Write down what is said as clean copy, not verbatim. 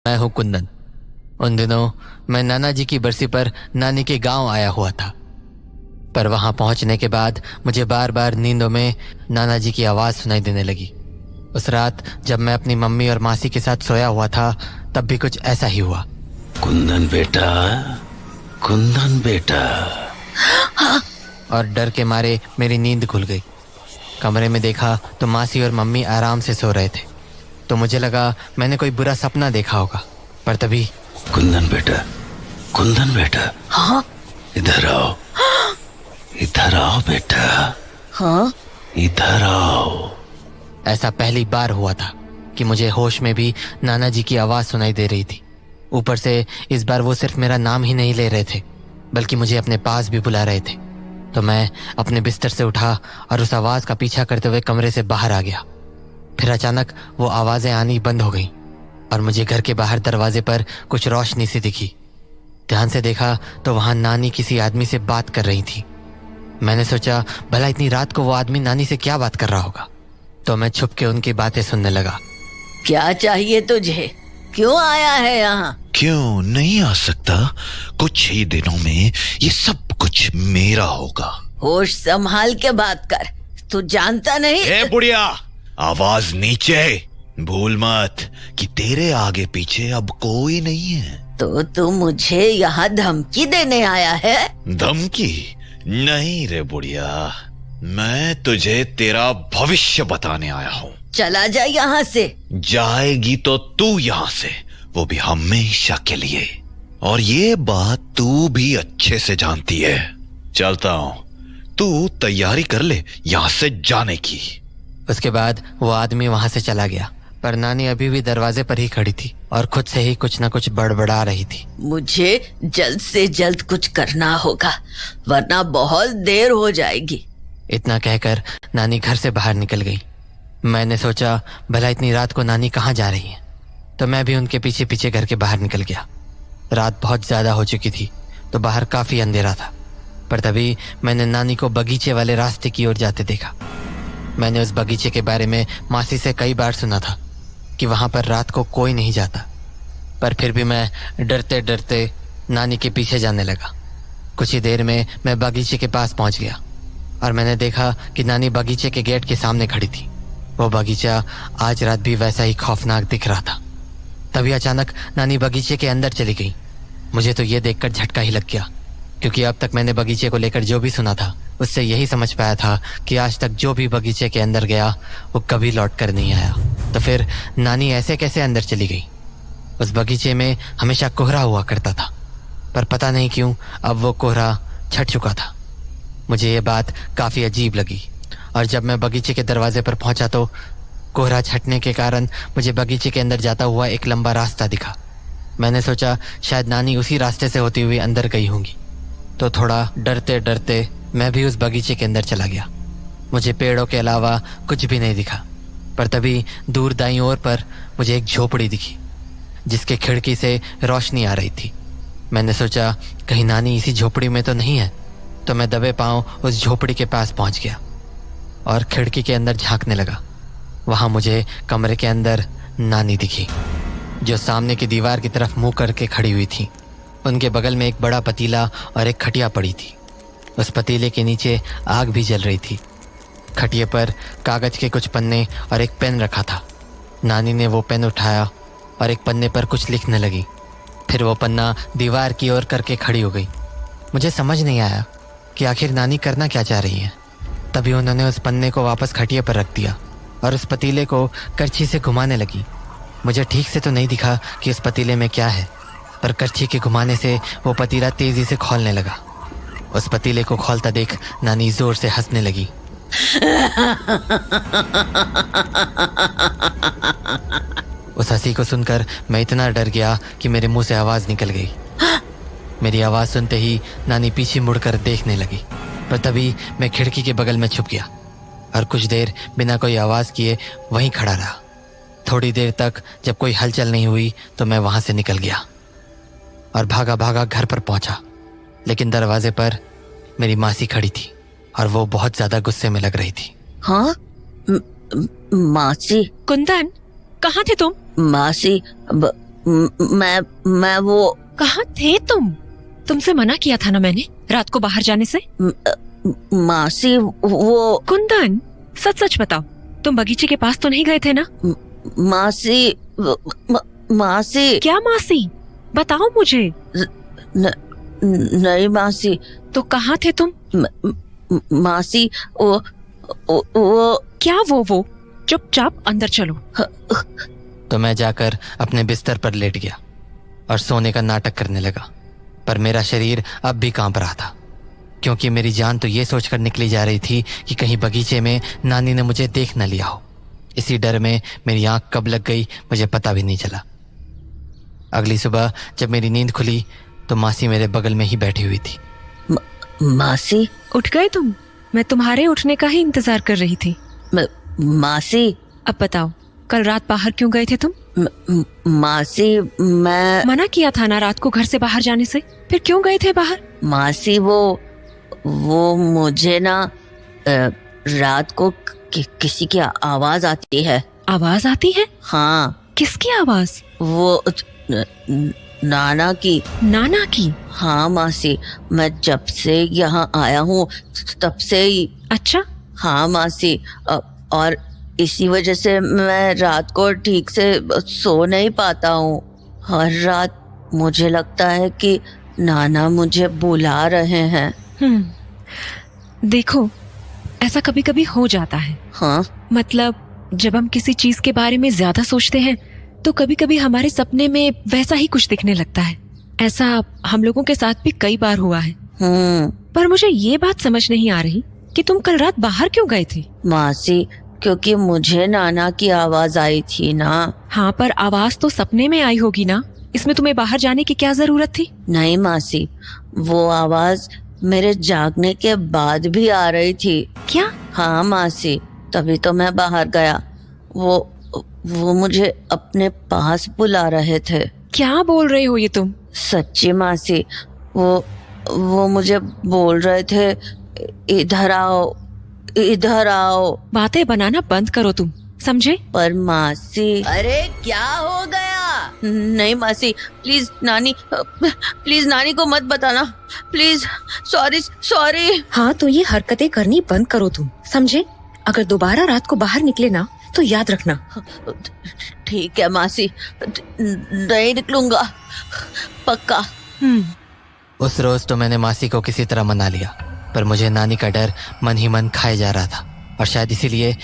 मैं हूँ कुंदन। उन दिनों मैं नाना जी की बरसी पर नानी के गांव आया हुआ था, पर वहां पहुंचने के बाद मुझे बार बार नींदों में नाना जी की आवाज़ सुनाई देने लगी। उस रात जब मैं अपनी मम्मी और मासी के साथ सोया हुआ था, तब भी कुछ ऐसा ही हुआ। कुंदन बेटा, कुंदन बेटा। और डर के मारे मेरी नींद खुल गई। कमरे में देखा तो मासी और मम्मी आराम से सो रहे थे, तो मुझे लगा मैंने कोई बुरा सपना देखा होगा। पर तभी कुंदन बेटा, कुंदन बेटा। हाँ? इधर आओ, इधर आओ बेटा। हाँ? इधर आओ। ऐसा पहली बार हुआ था कि मुझे होश में भी नाना जी की आवाज़ सुनाई दे रही थी। ऊपर से इस बार वो सिर्फ मेरा नाम ही नहीं ले रहे थे, बल्कि मुझे अपने पास भी बुला रहे थे। तो मैं अपने बिस्तर से उठा और उस आवाज़ का पीछा करते हुए कमरे से बाहर आ गया। फिर अचानक वो आवाज़ें आनी बंद हो गईं और मुझे घर के बाहर दरवाजे पर कुछ रोशनी सी दिखी। ध्यान से देखा तो वहाँ नानी किसी आदमी से बात कर रही थी। मैंने सोचा भला इतनी रात को वो आदमी नानी से क्या बात कर रहा होगा, तो मैं छुप के उनकी बातें सुनने लगा। क्या चाहिए तुझे? क्यों आया है यहाँ? क्यों नहीं आ सकता? कुछ ही दिनों में ये सब कुछ मेरा होगा। होश संभाल के बात कर। तू जानता नहीं? ए बुढ़िया, आवाज नीचे। भूल मत कि तेरे आगे पीछे अब कोई नहीं है। तो तू मुझे यहाँ धमकी देने आया है? धमकी नहीं रे बुढ़िया, मैं तुझे तेरा भविष्य बताने आया हूँ। चला जा यहाँ से। जाएगी तो तू यहाँ से, वो भी हमेशा के लिए। और ये बात तू भी अच्छे से जानती है। चलता हूँ, तू तैयारी कर ले यहाँ से जाने की। उसके बाद वो आदमी वहां से चला गया, पर नानी अभी भी दरवाजे पर ही खड़ी थी और खुद से ही कुछ न कुछ बड़बड़ा रही थी। मुझे जल्द से जल्द कुछ करना होगा, वरना बहुत देर हो जाएगी। इतना कहकर नानी घर से बाहर निकल गई। मैंने सोचा भला इतनी रात को नानी कहाँ जा रही है, तो मैं भी उनके पीछे पीछे घर के बाहर निकल गया। रात बहुत ज़्यादा हो चुकी थी, तो बाहर काफ़ी अंधेरा था। पर तभी मैंने नानी को बगीचे वाले रास्ते की ओर जाते देखा। मैंने उस बगीचे के बारे में मासी से कई बार सुना था कि वहाँ पर रात को कोई नहीं जाता, पर फिर भी मैं डरते डरते नानी के पीछे जाने लगा। कुछ ही देर में मैं बगीचे के पास पहुँच गया और मैंने देखा कि नानी बगीचे के गेट के सामने खड़ी थी। वो बगीचा आज रात भी वैसा ही खौफनाक दिख रहा था। तभी अचानक नानी बगीचे के अंदर चली गई। मुझे तो ये देखकर झटका ही लग गया, क्योंकि अब तक मैंने बगीचे को लेकर जो भी सुना था उससे यही समझ पाया था कि आज तक जो भी बगीचे के अंदर गया वो कभी लौट कर नहीं आया। तो फिर नानी ऐसे कैसे अंदर चली गई? उस बगीचे में हमेशा कोहरा हुआ करता था, पर पता नहीं क्यों अब वो कोहरा छट चुका था। मुझे ये बात काफ़ी अजीब लगी और जब मैं बगीचे के दरवाजे पर पहुंचा तो कोहरा छटने के कारण मुझे बगीचे के अंदर जाता हुआ एक लंबा रास्ता दिखा। मैंने सोचा शायद नानी उसी रास्ते से होती हुई अंदर गई होंगी, तो थोड़ा डरते डरते मैं भी उस बगीचे के अंदर चला गया। मुझे पेड़ों के अलावा कुछ भी नहीं दिखा, पर तभी दूर दाईं ओर पर मुझे एक झोपड़ी दिखी जिसके खिड़की से रोशनी आ रही थी। मैंने सोचा कहीं नानी इसी झोपड़ी में तो नहीं है, तो मैं दबे पांव उस झोपड़ी के पास पहुंच गया और खिड़की के अंदर झांकने लगा। वहां मुझे कमरे के अंदर नानी दिखी, जो सामने की दीवार की तरफ मुंह करके खड़ी हुई थी। उनके बगल में एक बड़ा पतीला और एक खटिया पड़ी थी। उस पतीले के नीचे आग भी जल रही थी। खटिए पर कागज के कुछ पन्ने और एक पेन रखा था। नानी ने वो पेन उठाया और एक पन्ने पर कुछ लिखने लगी। फिर वो पन्ना दीवार की ओर करके खड़ी हो गई। मुझे समझ नहीं आया कि आखिर नानी करना क्या चाह रही है। तभी उन्होंने उस पन्ने को वापस खटिए पर रख दिया और उस पतीले को करछी से घुमाने लगी। मुझे ठीक से तो नहीं दिखा कि उस पतीले में क्या है, पर करछी के घुमाने से वो पतीला तेजी से खौलने लगा। उस पतीले को खौलता देख नानी जोर से हंसने लगी। उस हंसी को सुनकर मैं इतना डर गया कि मेरे मुंह से आवाज निकल गई। मेरी आवाज सुनते ही नानी पीछे मुड़कर देखने लगी, पर तभी मैं खिड़की के बगल में छुप गया और कुछ देर बिना कोई आवाज किए वहीं खड़ा रहा। थोड़ी देर तक जब कोई हलचल नहीं हुई तो मैं वहां से निकल गया और भागा भागा घर पर पहुंचा। लेकिन दरवाजे पर मेरी मासी खड़ी थी और वो बहुत ज्यादा गुस्से में लग रही थी। हाँ? मासी? कुंदन, कहाँ थे तुम? मासी, मैं वो कहाँ थे तुम? तुमसे मना किया था ना मैंने रात को बाहर जाने से। मासी वो कुंदन, सच सच बताओ, तुम बगीचे के पास तो नहीं गए थे ना? मासी मासी क्या मासी? बताओ मुझे। नहीं मासी। तो कहाँ थे तुम? मासी वो क्या वो? चुपचाप अंदर चलो। तो मैं जाकर अपने बिस्तर पर लेट गया और सोने का नाटक करने लगा। पर मेरा शरीर अब भी कांप रहा था, क्योंकि मेरी जान तो ये सोचकर निकली जा रही थी कि कहीं बगीचे में नानी ने मुझे देख न लिया हो। इसी डर में मेरी आंख कब लग गई मुझे पता भी नहीं चला। अगली सुबह जब मेरी नींद खुली तो मासी मेरे बगल में ही बैठी हुई थी। मासी उठ गए तुम? मैं तुम्हारे उठने का ही इंतजार कर रही थी। मासी अब बताओ, कल रात बाहर क्यों गए थे तुम? मासी मैं मना किया था ना रात को घर से बाहर जाने से, फिर क्यों गए थे बाहर? मासी वो मुझे ना रात को किसी की आवाज आती है। आवाज आती है? हाँ। किसकी आवाज? वो नाना की। नाना की? हाँ मासी, मैं जब से यहाँ आया हूँ तब से ही। अच्छा। हाँ मासी, और इसी वजह से मैं रात को ठीक से सो नहीं पाता हूँ। हर रात मुझे लगता है कि नाना मुझे बुला रहे हैं। देखो, ऐसा कभी कभी हो जाता है। हाँ? मतलब जब हम किसी चीज के बारे में ज्यादा सोचते हैं तो कभी कभी हमारे सपने में वैसा ही कुछ दिखने लगता है। ऐसा हम लोगों के साथ भी कई बार हुआ है। पर मुझे ये बात समझ नहीं आ रही कि तुम कल रात बाहर क्यों गए थे? मासी, क्योंकि मुझे नाना की आवाज आई थी ना। हाँ, पर आवाज तो सपने में आई होगी ना, इसमें तुम्हें बाहर जाने की क्या जरूरत थी? नहीं मासी, वो आवाज मेरे जागने के बाद भी आ रही थी। क्या? हाँ मासी, तभी तो मैं बाहर गया। वो मुझे अपने पास बुला रहे थे। क्या बोल रहे हो ये तुम? सच्ची मासी, वो मुझे बोल रहे थे, इधर आओ, इधर आओ। बातें बनाना बंद करो तुम, समझे? पर मासी। अरे क्या हो गया? नहीं मासी, प्लीज नानी को मत बताना, प्लीज। सॉरी। हाँ, तो ये हरकतें करनी बंद करो तुम, समझे? अगर दोबारा रात को बाहर निकले ना तो याद रखना। ठीक है मासी, नहीं निकलूंगा, पक्का। उस रोज तो मैंने मासी को किसी तरह मना लिया, पर मुझे नानी का डर मन ही मन खाए जा रहा था और शायद इसीलिए